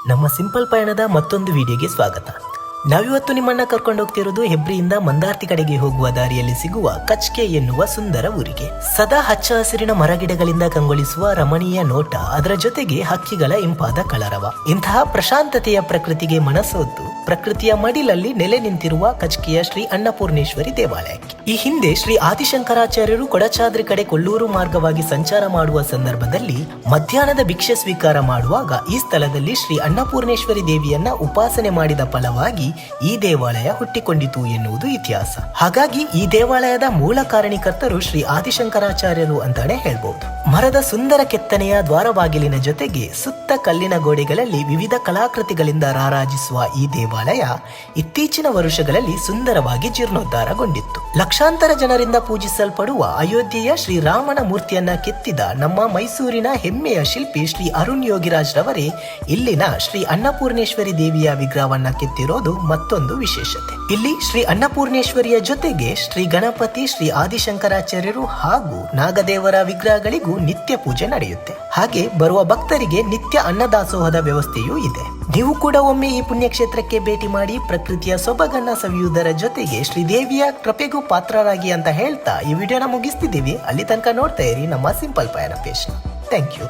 ನಮ್ಮ ಸಿಂಪಲ್ ಪಯಣದ ಮತ್ತೊಂದು ವಿಡಿಯೋಗೆ ಸ್ವಾಗತ. ನಾವಿವತ್ತು ನಿಮ್ಮನ್ನ ಕರ್ಕೊಂಡು ಹೋಗ್ತಿರೋದು ಹೆಬ್ರಿಯಿಂದ ಮಂದಾರ್ತಿ ಕಡೆಗೆ ಹೋಗುವ ದಾರಿಯಲ್ಲಿ ಸಿಗುವ ಕಚ್ಕೆ ಎನ್ನುವ ಸುಂದರ ಊರಿಗೆ. ಸದಾ ಹಚ್ಚ ಹಸಿರಿನ ಮರಗಿಡಗಳಿಂದ ಕಂಗೊಳಿಸುವ ರಮಣೀಯ ನೋಟ, ಅದರ ಜೊತೆಗೆ ಹಕ್ಕಿಗಳ ಇಂಪಾದ ಕಲರವ. ಇಂತಹ ಪ್ರಶಾಂತತೆಯ ಪ್ರಕೃತಿಗೆ ಮನಸೋತು ಪ್ರಕೃತಿಯ ಮಡಿಲಲ್ಲಿ ನೆಲೆ ನಿಂತಿರುವ ಕಚ್ಕೆಯ ಶ್ರೀ ಅನ್ನಪೂರ್ಣೇಶ್ವರಿ ದೇವಾಲಯಕ್ಕೆ ಈ ಹಿಂದೆ ಶ್ರೀ ಆದಿಶಂಕರಾಚಾರ್ಯರು ಕೊಡಚಾದ್ರಿ ಕಡೆ ಕೊಲ್ಲೂರು ಮಾರ್ಗವಾಗಿ ಸಂಚಾರ ಮಾಡುವ ಸಂದರ್ಭದಲ್ಲಿ ಮಧ್ಯಾಹ್ನದ ಭಿಕ್ಷೆ ಸ್ವೀಕಾರ ಮಾಡುವಾಗ ಈ ಸ್ಥಳದಲ್ಲಿ ಶ್ರೀ ಅನ್ನಪೂರ್ಣೇಶ್ವರಿ ದೇವಿಯನ್ನ ಉಪಾಸನೆ ಮಾಡಿದ ಫಲವಾಗಿ ಈ ದೇವಾಲಯ ಹುಟ್ಟಿಕೊಂಡಿತು ಎನ್ನುವುದು ಇತಿಹಾಸ. ಹಾಗಾಗಿ ಈ ದೇವಾಲಯದ ಮೂಲ ಕಾರಣಿಕರ್ತರು ಶ್ರೀ ಆದಿಶಂಕರಾಚಾರ್ಯರು ಅಂತಾನೆ ಹೇಳ್ಬಹುದು. ಮರದ ಸುಂದರ ಕೆತ್ತನೆಯ ದ್ವಾರಬಾಗಿಲಿನ ಜೊತೆಗೆ ಸುತ್ತ ಕಲ್ಲಿನ ಗೋಡೆಗಳಲ್ಲಿ ವಿವಿಧ ಕಲಾಕೃತಿಗಳಿಂದ ರಾರಾಜಿಸುವ ಈ ದೇವಾಲಯ ಇತ್ತೀಚಿನ ವರ್ಷಗಳಲ್ಲಿ ಸುಂದರವಾಗಿ ಜೀರ್ಣೋದ್ಧಾರಗೊಂಡಿತ್ತು. ಲಕ್ಷಾಂತರ ಜನರಿಂದ ಪೂಜಿಸಲ್ಪಡುವ ಅಯೋಧ್ಯೆಯ ಶ್ರೀರಾಮನ ಮೂರ್ತಿಯನ್ನ ಕೆತ್ತಿದ ನಮ್ಮ ಮೈಸೂರಿನ ಹೆಮ್ಮೆಯ ಶಿಲ್ಪಿ ಶ್ರೀ ಅರುಣ್ ಯೋಗಿರಾಜ್ ರವರೇ ಇಲ್ಲಿನ ಶ್ರೀ ಅನ್ನಪೂರ್ಣೇಶ್ವರಿ ದೇವಿಯ ವಿಗ್ರಹವನ್ನ ಕೆತ್ತಿರೋದು ಮತ್ತೊಂದು ವಿಶೇಷತೆ. ಇಲ್ಲಿ ಶ್ರೀ ಅನ್ನಪೂರ್ಣೇಶ್ವರಿಯ ಜೊತೆಗೆ ಶ್ರೀ ಗಣಪತಿ, ಶ್ರೀ ಆದಿಶಂಕರಾಚಾರ್ಯರು ಹಾಗೂ ನಾಗದೇವರ ವಿಗ್ರಹಗಳಿಗೂ ನಿತ್ಯ ಪೂಜೆ ನಡೆಯುತ್ತೆ. ಹಾಗೆ ಬರುವ ಭಕ್ತರಿಗೆ ನಿತ್ಯ ಅನ್ನದಾಸೋಹದ ವ್ಯವಸ್ಥೆಯೂ ಇದೆ. ನೀವು ಕೂಡ ಒಮ್ಮೆ ಈ ಪುಣ್ಯಕ್ಷೇತ್ರಕ್ಕೆ ಭೇಟಿ ಮಾಡಿ ಪ್ರಕೃತಿಯ ಸೊಬಗನ್ನ ಸವಿಯುವುದರ ಜೊತೆಗೆ ಶ್ರೀದೇವಿಯ ಕೃಪೆಗೂ ಪಾತ್ರರಾಗಿ ಅಂತ ಹೇಳ್ತಾ ಈ ವಿಡಿಯೋನ ಮುಗಿಸ್ತಿದ್ದೀವಿ. ಅಲ್ಲಿ ತನಕ ನೋಡ್ತಾ ಇರಿ ನಮ್ಮ ಸಿಂಪಲ್ ಪಯಣ ಪೇಜ್. Thank you.